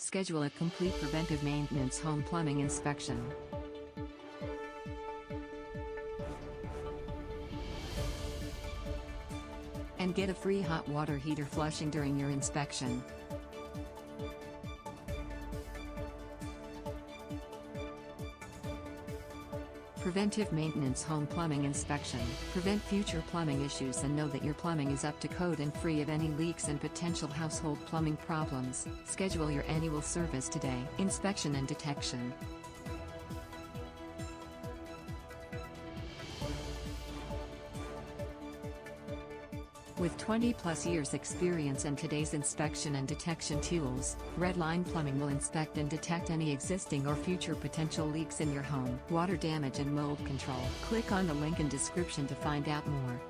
Schedule a complete preventive maintenance home plumbing inspection. And get a free hot water heater flushing during your inspection. Preventive maintenance home plumbing inspection. Prevent future plumbing issues and know that your plumbing is up to code and free of any leaks and potential household plumbing problems. Schedule your annual service today. Inspection and detection. With 20+ years experience and today's inspection and detection tools, Redline Plumbing will inspect and detect any existing or future potential leaks in your home. Water damage and mold control. Click on the link in description to find out more.